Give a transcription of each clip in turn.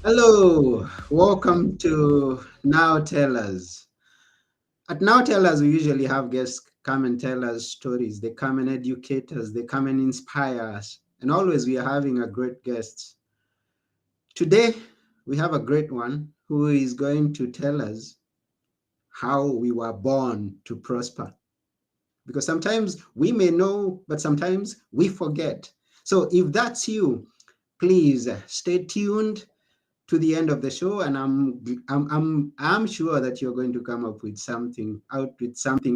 Hello, welcome to Now Tell Us. At Now Tell Us, we usually have guests come and tell us stories. They come and educate us, they come and inspire us. And always we are having a great guest. Today, we have a great one who is going to tell us how we were born to prosper. Because sometimes we may know, but sometimes we forget. So if that's you, please stay tuned to the end of the show, and I'm sure that you're going to come up with something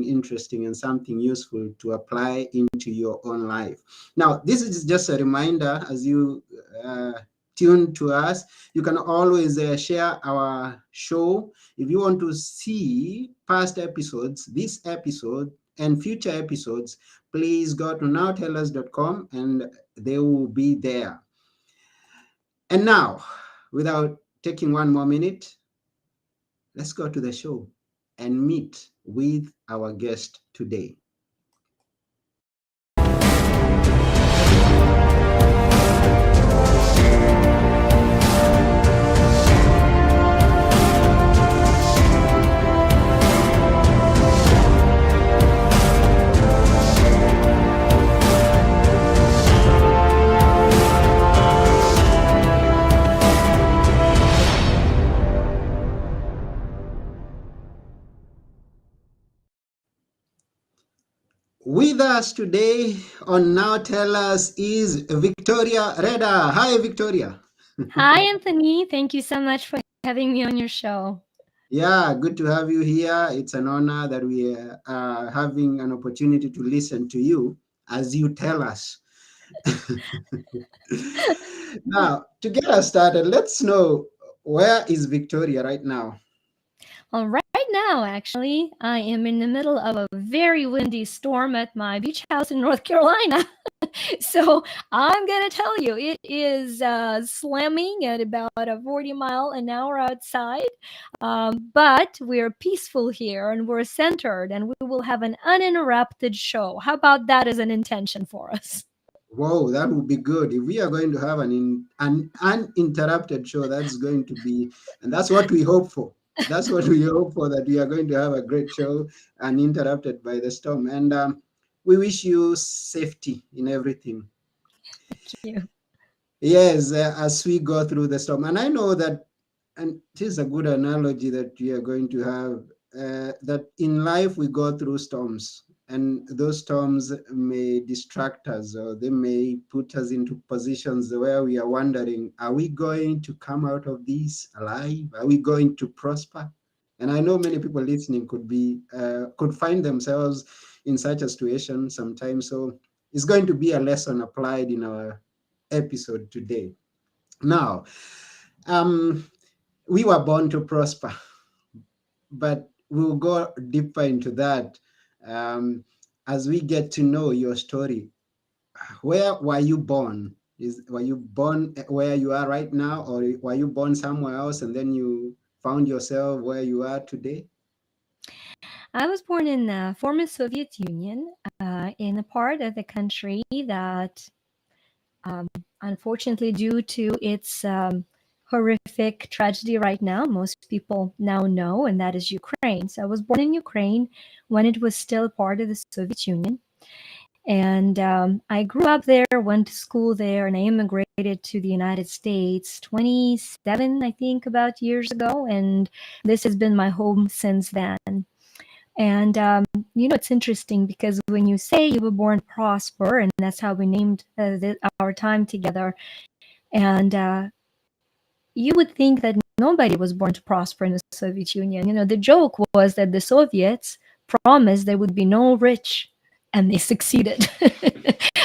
interesting and something useful to apply into your own life. Now, this is just a reminder as you uh, tune to us. You can always share our show. If you want to see past episodes, this episode and future episodes, please go to nowtellus.com and they will be there. And now, without taking one more minute, let's go to the show and meet with our guest today. With us today on Now Tell Us is Victoria Rader. Hi, Victoria. Hi, Anthony. Thank you so much for having me on your show. Yeah, good to have you here. It's an honor that we are having an opportunity to listen to you as you tell us. Now, to get us started, let's know, where is Victoria right now? Well, right now, actually, I am in the middle of a very windy storm at my beach house in North Carolina. So I'm going to tell you, it is slamming at about a 40 mile an hour outside. But we're peaceful here and we're centered and we will have an uninterrupted show. How about that as an intention for us? Whoa, that would be good. If we are going to have an uninterrupted show, that's going to be, and that's what we hope for. That's what we hope for, that we are going to have a great show uninterrupted by the storm. And we wish you safety in everything. Thank you. Yes, as we go through the storm. And I know that, and it is a good analogy that we are going to have, that in life we go through storms, and those storms may distract us, or they may put us into positions where we are wondering, are we going to come out of this alive? Are we going to prosper? And I know many people listening could find themselves in such a situation sometimes. So it's going to be a lesson applied in our episode today. Now, um, we were born to prosper, but we'll go deeper into that as we get to know your story. Where were you born? Were you born where you are right now, or were you born somewhere else and then you found yourself where you are today? I was born in the former Soviet Union, in a part of the country that, um, unfortunately, due to its horrific tragedy right now, most people now know, and that is Ukraine. So I was born in Ukraine when it was still part of the Soviet Union. And I grew up there, went to school there, and I immigrated to the United States 27, I think, about years ago. And this has been my home since then. And it's interesting because when you say you were born to prosper, and that's how we named our time together, and you would think that nobody was born to prosper in the Soviet Union. The joke was that the Soviets promised there would be no rich, and they succeeded.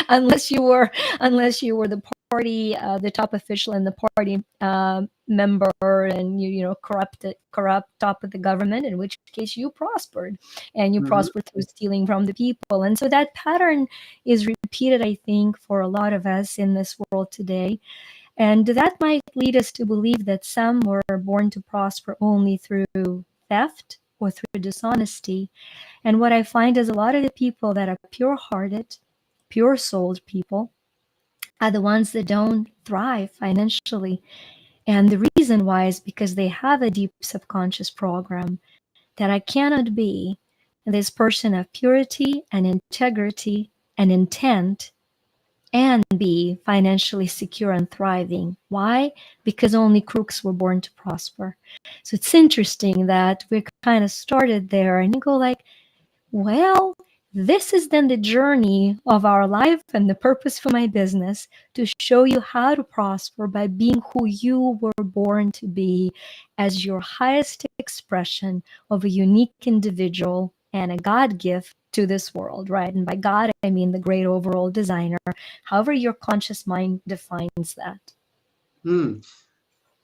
unless you were unless you were the party, the top official in the party, member, and you corrupt top of the government, in which case you prospered, and you Mhm. prospered through stealing from the people. And so that pattern is repeated, I think, for a lot of us in this world today. And that might lead us to believe that some were born to prosper only through theft or through dishonesty. And what I find is a lot of the people that are pure hearted, pure souled people are the ones that don't thrive financially. And the reason why is because they have a deep subconscious program that I cannot be this person of purity and integrity and intent and be financially secure and thriving. Why? Because only crooks were born to prosper. So it's interesting that we kind of started there and you go like, well, this is then the journey of our life and the purpose for my business to show you how to prosper by being who you were born to be as your highest expression of a unique individual and a God gift to this world, right? And by God, I mean the great overall designer, however your conscious mind defines that. Hmm.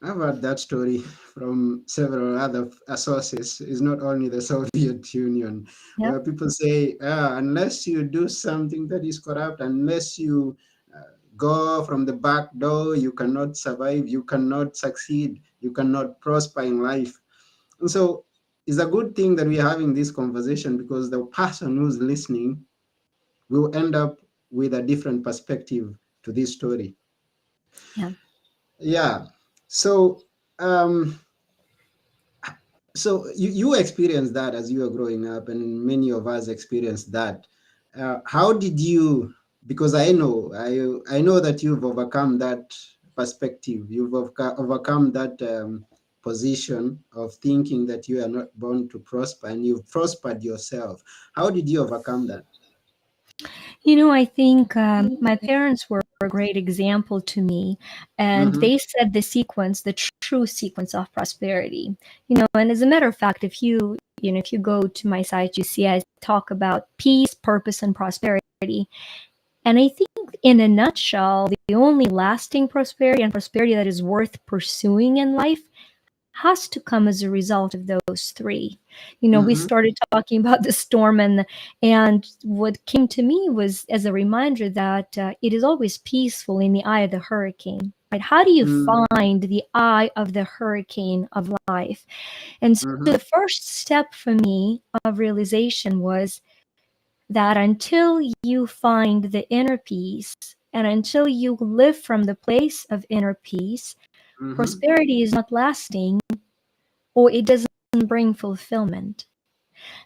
I've heard that story from several other sources. It's not only the Soviet Union, Yep. where people say, unless you do something that is corrupt, unless you go from the back door, you cannot survive, you cannot succeed, you cannot prosper in life. And so it's a good thing that we're having this conversation because the person who's listening will end up with a different perspective to this story. Yeah. Yeah. So, um, so you experienced that as you were growing up, and many of us experienced that. How did you? Because I know that you've overcome that perspective. You've overcome that position of thinking that you are not born to prosper, and you've prospered yourself. How did you overcome that? I think my parents were a great example to me, and Mm-hmm. they set the sequence, the true sequence of prosperity. And as a matter of fact, if you go to my site, you see I talk about peace, purpose, and prosperity. And I think, in a nutshell, the only lasting prosperity and prosperity that is worth pursuing in life has to come as a result of those three. We Mm-hmm. started talking about the storm, and what came to me was as a reminder that it is always peaceful in the eye of the hurricane. Right? How do you find the eye of the hurricane of life? And so Mm-hmm. the first step for me of realization was that until you find the inner peace and until you live from the place of inner peace, Mm-hmm. prosperity is not lasting or it doesn't bring fulfillment.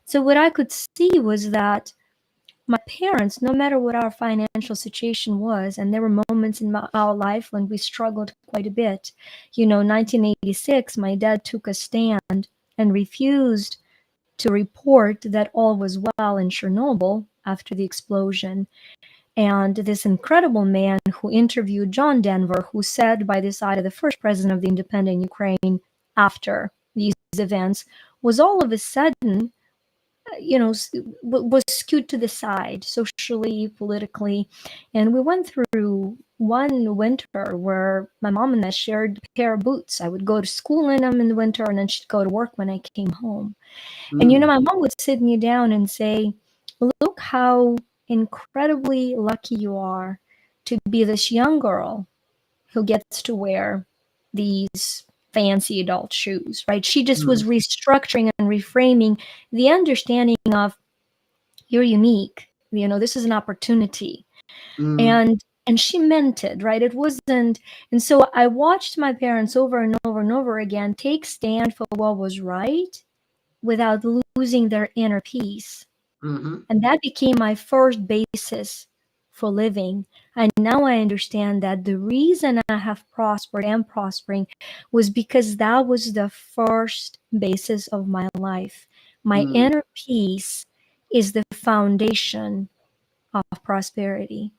So, what I could see was that my parents, no matter what our financial situation was, and there were moments in our life when we struggled quite a bit. 1986, my dad took a stand and refused to report that all was well in Chernobyl after the explosion. And this incredible man who interviewed John Denver, who said by the side of the first president of the independent Ukraine after these events, was all of a sudden, was skewed to the side socially, politically. And we went through one winter where my mom and I shared a pair of boots. I would go to school in them in the winter, and then she'd go to work when I came home. And Mm-hmm. my mom would sit me down and say, look how incredibly lucky you are to be this young girl who gets to wear these fancy adult shoes, right? She just was restructuring and reframing the understanding of you're unique. This is an opportunity. Mm-hmm. And she meant it, right? It wasn't. And so I watched my parents over and over and over again take stand for what was right without losing their inner peace. Mm-hmm. And that became my first basis for living. And now I understand that the reason I have prospered and prospering was because that was the first basis of my life. My Mm-hmm. inner peace is the foundation of prosperity.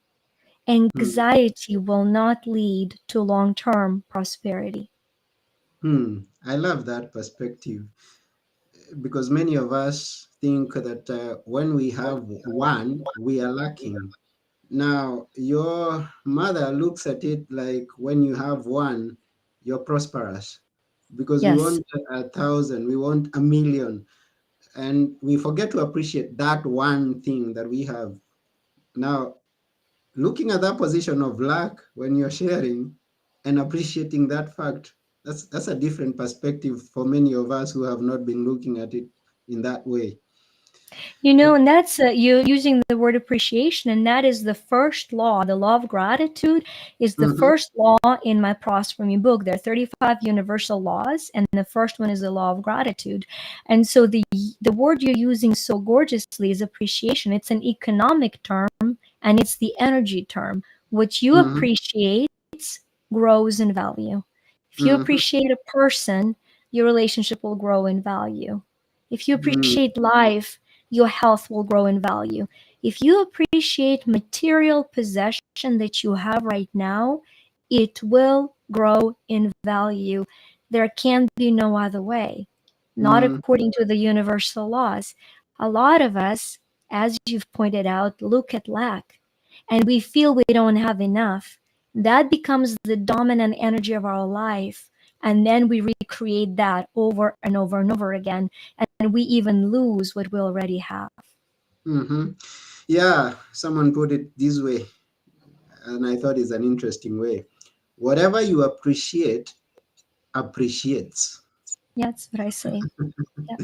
Anxiety will not lead to long term prosperity. I love that perspective because many of us think that when we have one, we are lacking. Now, your mother looks at it like when you have one, you're prosperous because we Yes. want 1,000, we want 1,000,000, and we forget to appreciate that one thing that we have. Now, looking at that position of lack when you're sharing and appreciating that fact, that's a different perspective for many of us who have not been looking at it in that way. And that's you using the word appreciation, and that is the first law. The law of gratitude is the Mm-hmm, first law in my Prosper Me book. There are 35 universal laws, and the first one is the law of gratitude. And so the word you're using so gorgeously is appreciation. It's an economic term, and it's the energy term. What you mm-hmm, appreciate grows in value. If you mm-hmm, appreciate a person, your relationship will grow in value. If you mm, appreciate life, your health will grow in value. If you appreciate material possession that you have right now, it will grow in value. There can be no other way, not mm, according to the universal laws. A lot of us, as you've pointed out, look at lack and we feel we don't have enough. That becomes the dominant energy of our life. And then we recreate that over and over and over again. And we even lose what we already have. mm-hmm. Yeah, someone put it this way, and I thought it's an interesting way. Whatever you appreciate appreciates. Yeah, that's what I say. Yeah.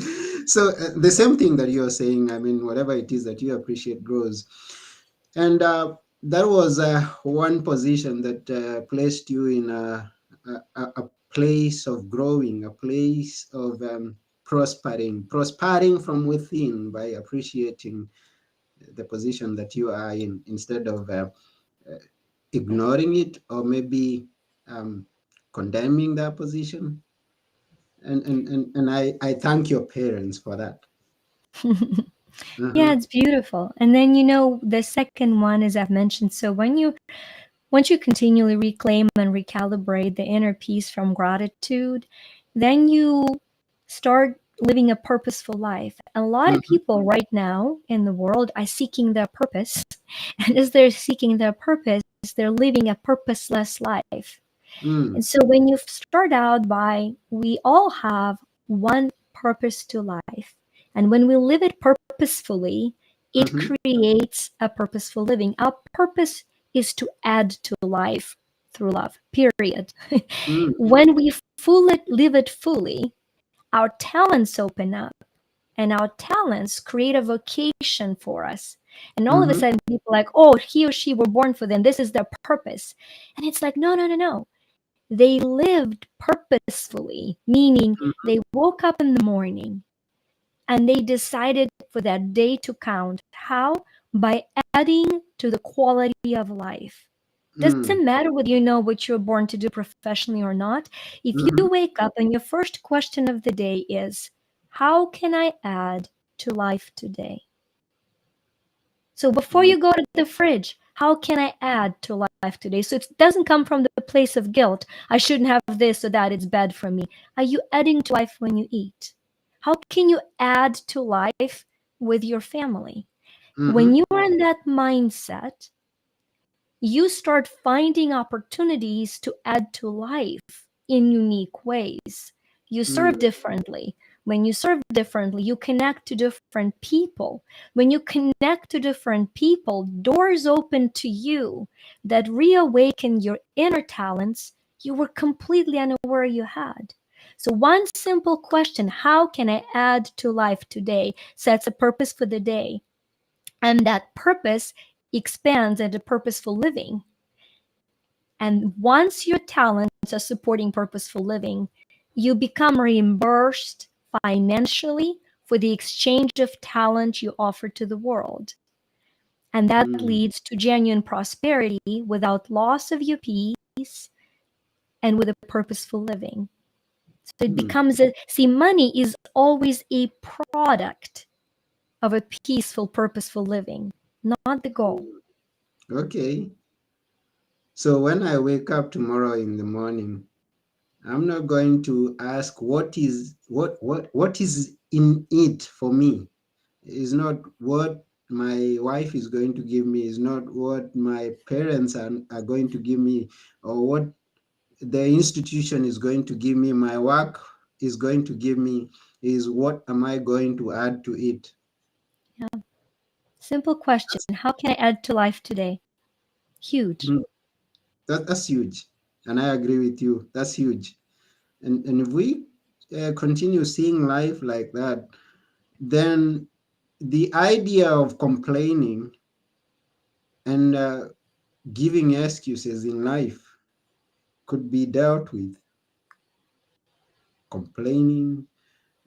So the same thing that you're saying, I mean, whatever it is that you appreciate grows. And that was one position that placed you in a place of growing, a place of prospering from within by appreciating the position that you are in instead of uh, ignoring it or maybe um, condemning that position. And I thank your parents for that. Yeah, Uh-huh. it's beautiful. And then the second one, as I've mentioned, so once you continually reclaim and recalibrate the inner peace from gratitude, then you start living a purposeful life. And a lot of Mm-hmm. people right now in the world are seeking their purpose. And as they're seeking their purpose, they're living a purposeless life. Mm, And so when you start out by, we all have one purpose to life. And when we live it purposefully, it mm-hmm. creates a purposeful living. Our purpose is to add to life through love, period. Mm, When we fully live it fully, our talents open up and our talents create a vocation for us. And all of a mm-hmm. sudden, people are like, oh, he or she were born for them. This is their purpose. And it's like, no, no, no, no. They lived purposefully, meaning Mm, they woke up in the morning and they decided for that day to count. How? By adding to the quality of life. mm, Doesn't matter whether you know what you're born to do professionally or not. If you mm-hmm. wake up and your first question of the day is, how can I add to life today? So before Mm, you go to the fridge, how can I add to life today? So it doesn't come from the place of guilt. I shouldn't have this or that. It's bad for me. Are you adding to life when you eat? How can you add to life with your family? When mm-hmm. you are in that mindset, you start finding opportunities to add to life in unique ways. You Mm, serve differently. When you serve differently, you connect to different people. When you connect to different people, doors open to you that reawaken your inner talents you were completely unaware you had. So, one simple question, how can I add to life today, sets a purpose for the day. And that purpose expands into purposeful living. And once your talents are supporting purposeful living, you become reimbursed financially for the exchange of talent you offer to the world. And that mm, leads to genuine prosperity without loss of your peace and with a purposeful living. So it mm, becomes money is always a product of a peaceful, purposeful living, not the goal. mm. Okay. So when I wake up tomorrow in the morning, I'm not going to ask what is in it for me. It's not what my wife is going to give me, it's not what my parents are going to give me, or what the institution is going to give me, my work is going to give me, is what am I going to add to it? Yeah. Simple question. That's, How can I add to life today? Huge. mm, that's huge. And I agree with you. That's huge. And if we continue seeing life like that, then the idea of complaining and giving excuses in life could be dealt with. Complaining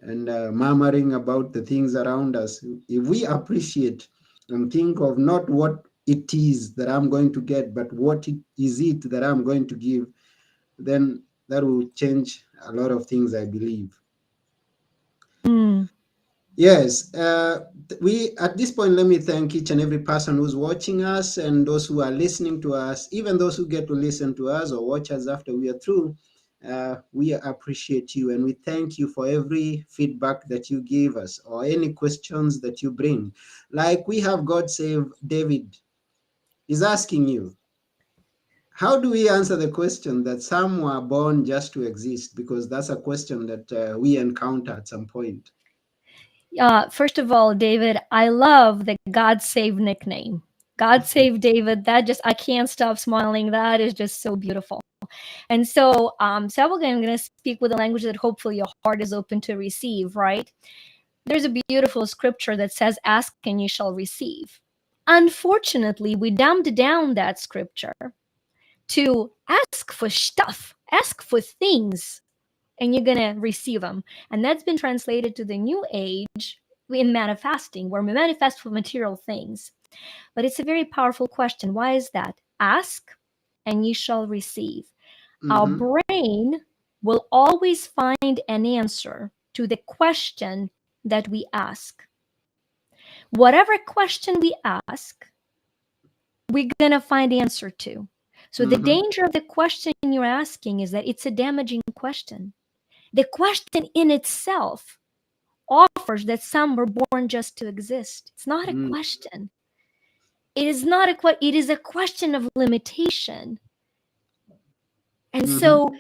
and murmuring about the things around us. If we appreciate and think of not what it is that I'm going to get, but what it is it that I'm going to give, then that will change a lot of things, I believe. Mm. Yes, we at this point, let me thank each and every person who's watching us and those who are listening to us, even those who get to listen to us or watch us after we are through. We appreciate you and we thank you for every feedback that you give us or any questions that you bring. Like we have God Save David is asking you, how do we answer the question that some were born just to exist? Because that's a question that we encounter at some point. First of all, David, I love the God Save nickname. God Save David. That just, I can't stop smiling. That is just so beautiful. And so, Samuel, I'm going to speak with a language that hopefully your heart is open to receive, right? There's a beautiful scripture that says, ask and you shall receive. Unfortunately, we dumbed down that scripture to ask for stuff, ask for things, and you're going to receive them. And that's been translated to the new age in manifesting, where we manifest for material things. But it's a very powerful question. Why is that? Ask and you shall receive. Our Mm-hmm, brain will always find an answer to the question that we ask. Whatever question we ask, we're going to find answer to. So the mm-hmm, danger of the question you're asking is that it's a damaging question. The question in itself offers that some were born just to exist. It's not a question. It is not it is a question of limitation. And mm-hmm, so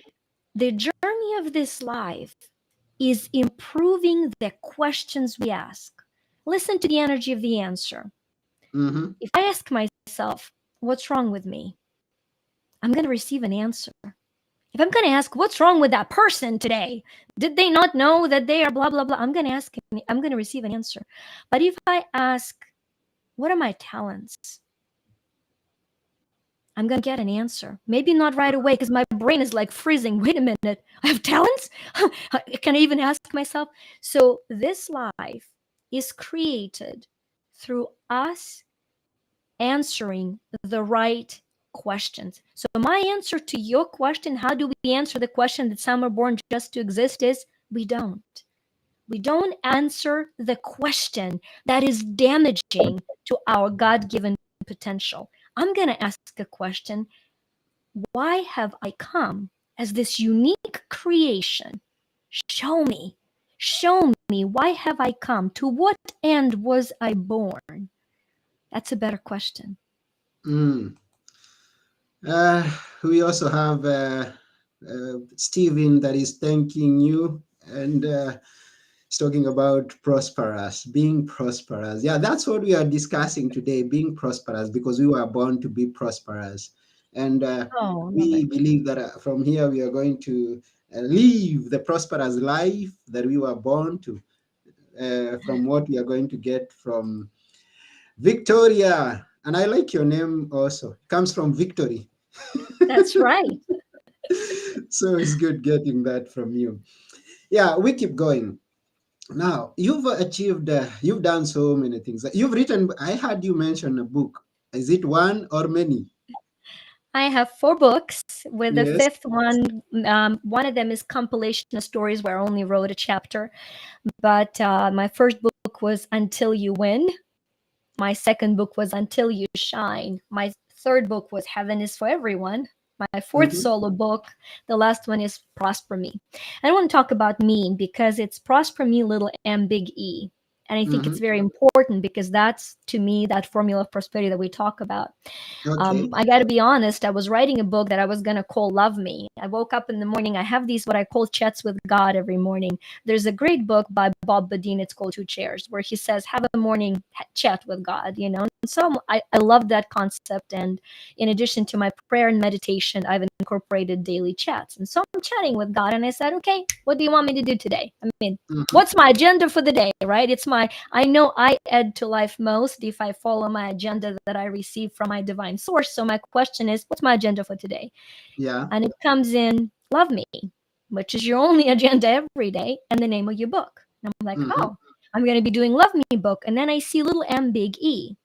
the journey of this life is improving the questions we ask. Listen to the energy of the answer. mm-hmm. If I ask myself, what's wrong with me? I'm going to receive an answer. If I'm going to ask, what's wrong with that person today? Did they not know that they are blah, blah, blah? I'm going to ask, I'm going to receive an answer. But if I ask, what are my talents? I'm going to get an answer. Maybe not right away because my brain is like freezing. Wait a minute. I have talents? Can I even ask myself? So, this life is created through us answering the right questions. So, my answer to your question, how do we answer the question that some are born just to exist, is we don't. We don't answer the question that is damaging to our God given potential. I'm going to ask a question: why have I come as this unique creation? Show me. Show me. Why have I come? To what end was I born? That's a better question. Mm. Uh, we also have Stephen that is thanking you and he's talking about prosperous, being prosperous. Yeah, that's what we are discussing today, being prosperous, because we were born to be prosperous. And Oh, I love we it. believe that from here we are going to live the prosperous life that we were born to, from what we are going to get from Victoria. And I like your name also. It comes from victory. That's right. So it's good getting that from you. Yeah, we keep going. Now, you've achieved, you've done so many things. You've written, I heard you mention a book. Is it one or many? I have four books, with the Yes. fifth one of them is compilation of stories where I only wrote a chapter. But my first book was Until You Win. My second book was Until You Shine. My third book was Heaven is for Everyone. My fourth Mm-hmm, solo book, the last one, is Prosper Me. I want to talk about me because it's Prosper Me, little m, big E. And I think mm-hmm. it's very important because that's, to me, that formula of prosperity that we talk about. Okay. I got to be honest, I was writing a book that I was going to call Love Me. I woke up in the morning. I have these, what I call chats with God every morning. There's a great book by Bob Badine. It's called Two Chairs, where he says, have a morning chat with God, you know? And so I love that concept. And in addition to my prayer and meditation, I've incorporated daily chats. And so I'm chatting with God and I said, okay, what do you want me to do today? I mean, Mm-hmm, what's my agenda for the day, right? It's my I know I add to life most if I follow my agenda that I receive from my divine source. So my question is, what's my agenda for today? Yeah. And it comes in love me, which is your only agenda every day, and the name of your book. And I'm like, Mm-hmm. oh, I'm going to be doing love me book. And then I see little M big E.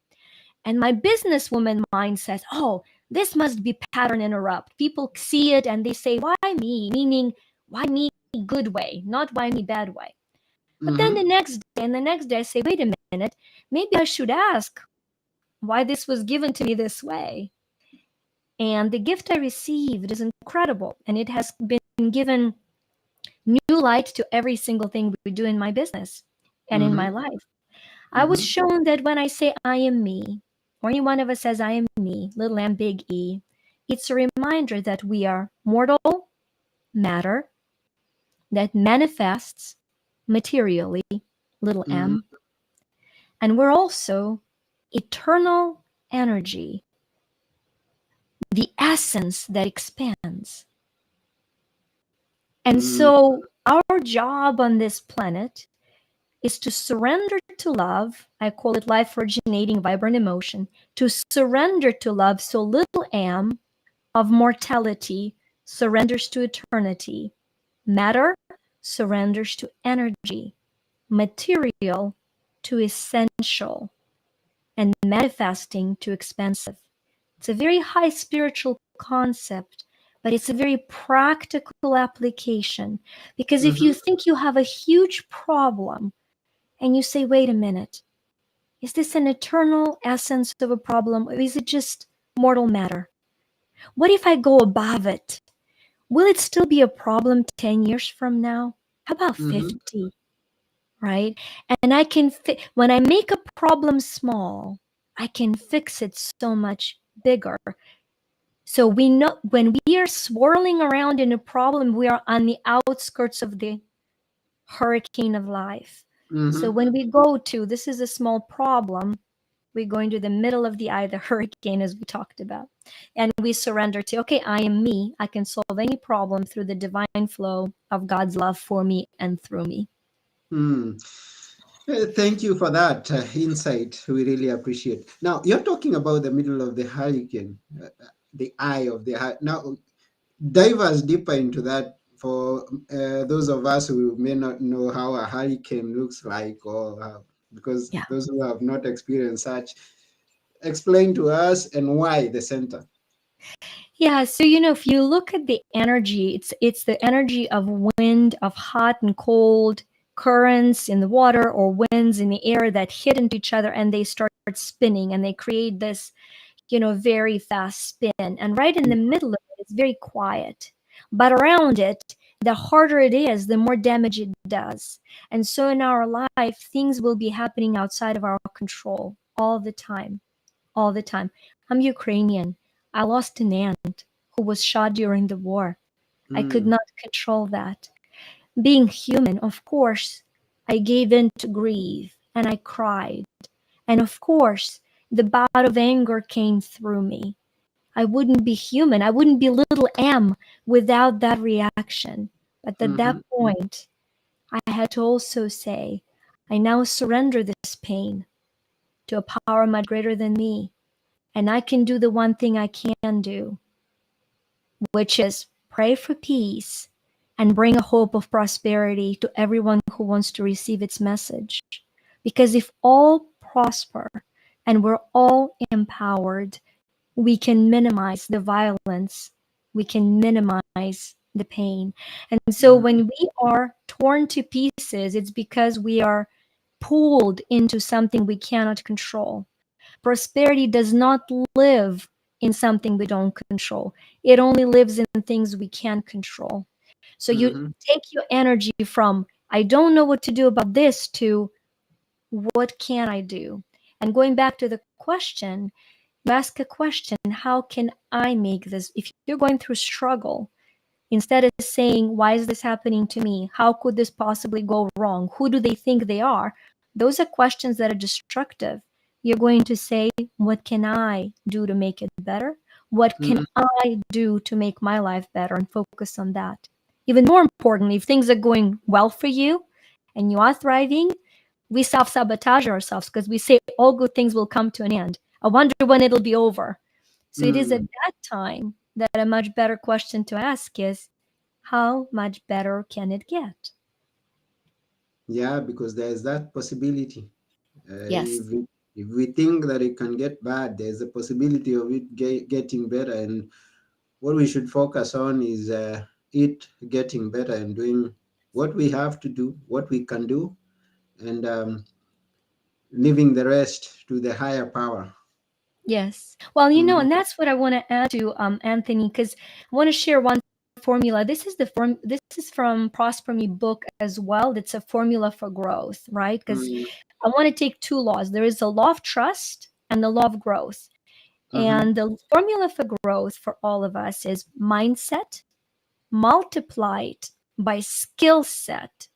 And my businesswoman mind says, oh, this must be pattern interrupt. People see it and they say, why me? Meaning, why me good way, not why me bad way. But then Mm-hmm. the next day and the next day I say, wait a minute, maybe I should ask why this was given to me this way. And the gift I received is incredible. And it has been given new light to every single thing we do in my business and in Mm-hmm. my life. I was Mm-hmm. shown that when I say I am me, or any one of us says I am me, little m, big E, it's a reminder that we are mortal matter that manifests materially, little Mm-hmm. m, and we're also eternal energy, the essence that expands. And Mm-hmm. so our job on this planet is to surrender to love. I call it life originating vibrant emotion, to surrender to love so little am of mortality surrenders to eternity. Matter surrenders to energy. Material to essential. And manifesting to expansive. It's a very high spiritual concept, but it's a very practical application. Because if Mm-hmm. you think you have a huge problem and you say, wait a minute, is this an eternal essence of a problem or is it just mortal matter? What if I go above it? Will it still be a problem 10 years from now? How about Mm-hmm. 50? Right? And I can when I make a problem small, I can fix it so much bigger. So we know when we are swirling around in a problem, we are on the outskirts of the hurricane of life. So Mm-hmm. when we go to this is a small problem, we go into the middle of the eye, the hurricane, as we talked about. And we surrender to, okay, I am me. I can solve any problem through the divine flow of God's love for me and through me. Mm. Thank you for that insight. We really appreciate. Now, you're talking about the middle of the hurricane, the eye of the hurricane. Now, dive us deeper into that for those of us who may not know how a hurricane looks like, or because Yeah. those who have not experienced such, explain to us and why the center. Yeah, so if you look at the energy, it's the energy of wind, of hot and cold currents in the water or winds in the air that hit into each other and they start spinning and they create this, very fast spin. And right in the middle of it, it's very quiet. But around it, the harder it is, the more damage it does. And so in our life, things will be happening outside of our control all the time, all the time. I'm Ukrainian. I lost an aunt who was shot during the war. I could Mm, not control that. Being human, of course, I gave in to grief and I cried. And of course, the bout of anger came through me. I wouldn't be human. I wouldn't be little m without that reaction. But at that mhm, point, I had to also say, I now surrender this pain to a power much greater than me. And I can do the one thing I can do, which is pray for peace and bring a hope of prosperity to everyone who wants to receive its message. Because if all prosper and we're all empowered, we can minimize the violence, we can minimize the pain. And so mhm, when we are torn to pieces, it's because we are pulled into something we cannot control. Prosperity does not live in something we don't control. It only lives in things we can control. So you mhm, take your energy from, I don't know what to do about this, to what can I do? And going back to the question, you ask a question, how can I make this? If you're going through struggle, instead of saying, why is this happening to me? How could this possibly go wrong? Who do they think they are? Those are questions that are destructive. You're going to say, what can I do to make it better? What can mhm, I do to make my life better and focus on that? Even more importantly, if things are going well for you and you are thriving, We self sabotage ourselves because we say all good things will come to an end. I wonder when it'll be over. So it is at Mm. that time that a much better question to ask is, how much better can it get? Yeah, because there's that possibility. Yes. If we think that it can get bad, there's a possibility of it getting better. And what we should focus on is it getting better and doing what we have to do, what we can do, and leaving the rest to the higher power. Yes. Well, Mhm. and that's what I want to add to Anthony, because I want to share one formula. This is from Prosper Me book as well. It's a formula for growth, right? Because Mm. I want to take two laws. There is a law of trust and the law of growth. Mhm. And the formula for growth for all of us is mindset multiplied by skill set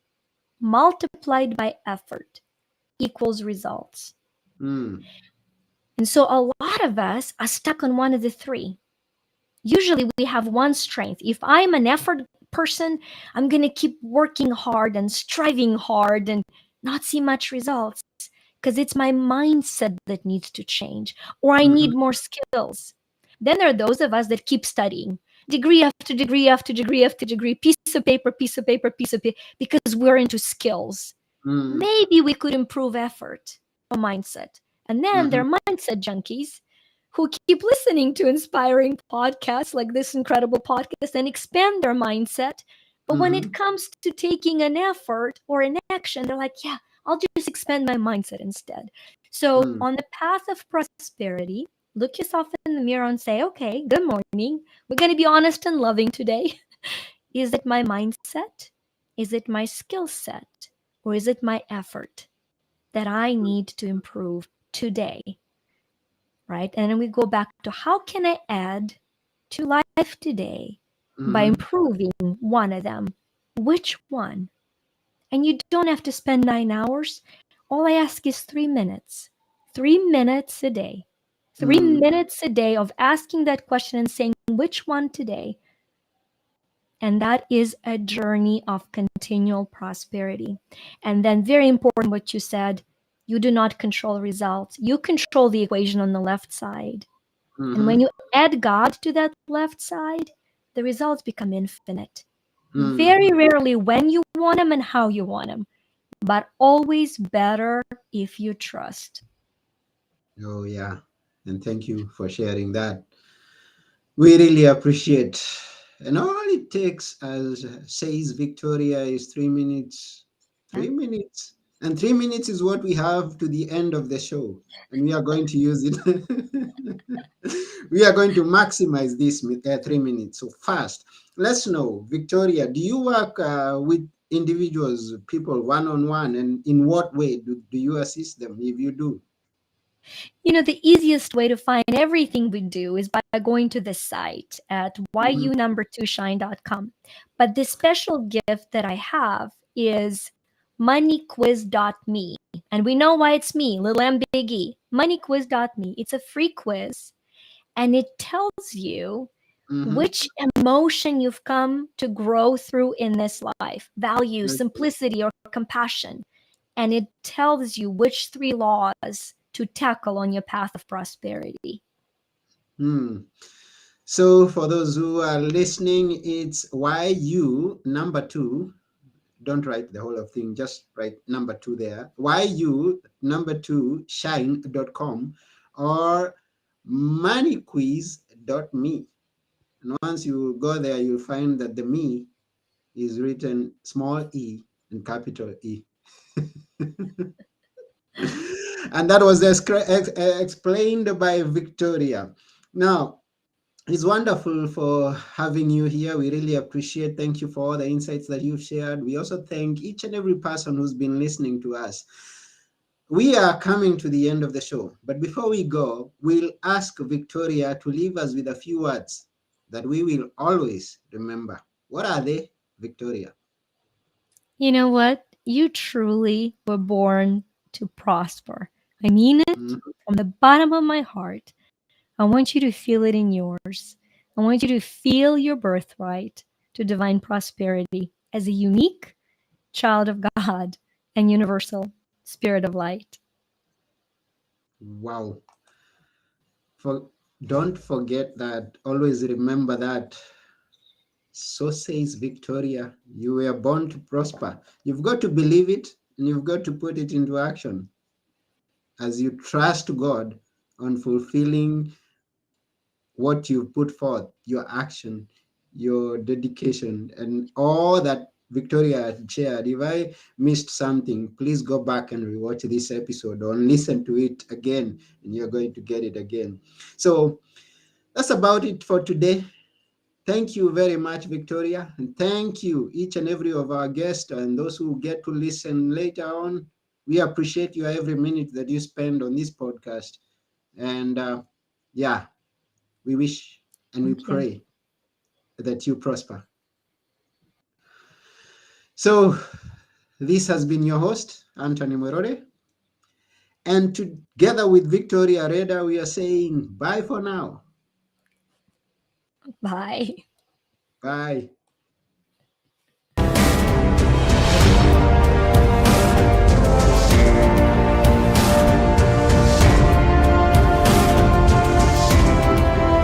multiplied by effort equals results. Mm. And so a lot of us are stuck on one of the three. Usually we have one strength. If I'm an effort person, I'm going to keep working hard and striving hard and not see much results because it's my mindset that needs to change, or I Mhm. need more skills. Then there are those of us that keep studying degree after degree after degree after degree, piece of paper, piece of paper, piece of paper, because we're into skills. Mm. Maybe we could improve effort or mindset. And then there Mhm. are mindset junkies who keep listening to inspiring podcasts like this incredible podcast and expand their mindset. But when it Mhm. comes to taking an effort or an action, they're like, yeah, I'll just expand my mindset instead. So, Mm. on the path of prosperity, look yourself in the mirror and say, okay, good morning. We're going to be honest and loving today. Is it my mindset? Is it my skill set? Or is it my effort that I need to improve today? Right? And then we go back to how can I add to life today by Mhm. improving one of them? Which one? And you don't have to spend 9 hours. All I ask is 3 minutes. 3 minutes a day. Three Mm. minutes a day of asking that question and saying, which one today? And that is a journey of continual prosperity. And then, very important, what you said, you do not control results. You control the equation on the left side. And when Mhm. you add God to that left side, the results become infinite. Mm. Very rarely when you want them and how you want them, but always better if you trust. Oh yeah, and thank you for sharing that. We really appreciate. And all it takes, as says Victoria, is 3 minutes. Yeah. 3 minutes. And 3 minutes is what we have to the end of the show. And we are going to use it. We are going to maximize this 3 minutes. So fast. Let's know, Victoria, do you work with individuals, people one on one? And in what way do you assist them if you do? The easiest way to find everything we do is by going to the site at Mhm. yu2shine.com. But the special gift that I have is moneyquiz.me. And we know why it's me, little M big E. Moneyquiz.me. It's a free quiz and it tells you Mhm. which emotion you've come to grow through in this life, value, Okay. simplicity, or compassion. And it tells you which three laws to tackle on your path of prosperity. Hmm. So for those who are listening, it's YU number two. Don't write the whole of thing, just write number two there. YU number two shine.com or moneyquiz.me. And once you go there, you'll find that the me is written small e and capital E. And that was explained by Victoria. Now, it's wonderful for having you here. We really appreciate. Thank you for all the insights that you've shared. We also thank each and every person who's been listening to us. We are coming to the end of the show, but before we go, we'll ask Victoria to leave us with a few words that we will always remember. What are they, Victoria? You know what? You truly were born to prosper. I mean it Mhm. from the bottom of my heart. I want you to feel it in yours. I want you to feel your birthright to divine prosperity as a unique child of God and universal spirit of light. Wow. For, don't forget that. Always remember that. So says Victoria, you were born to prosper. You've got to believe it and you've got to put it into action as you trust God on fulfilling what you put forth, your action, your dedication, and all that Victoria had shared. If I missed something, please go back and rewatch this episode or listen to it again, and you're going to get it again. So that's about it for today. Thank you very much, Victoria. And thank you, each and every of our guests and those who get to listen later on. We appreciate your every minute that you spend on this podcast. And yeah, we wish and we Thank you. pray that you prosper. So, this has been your host, Anthony Morore. And together with Victoria Rader, we are saying bye for now. Bye. Bye.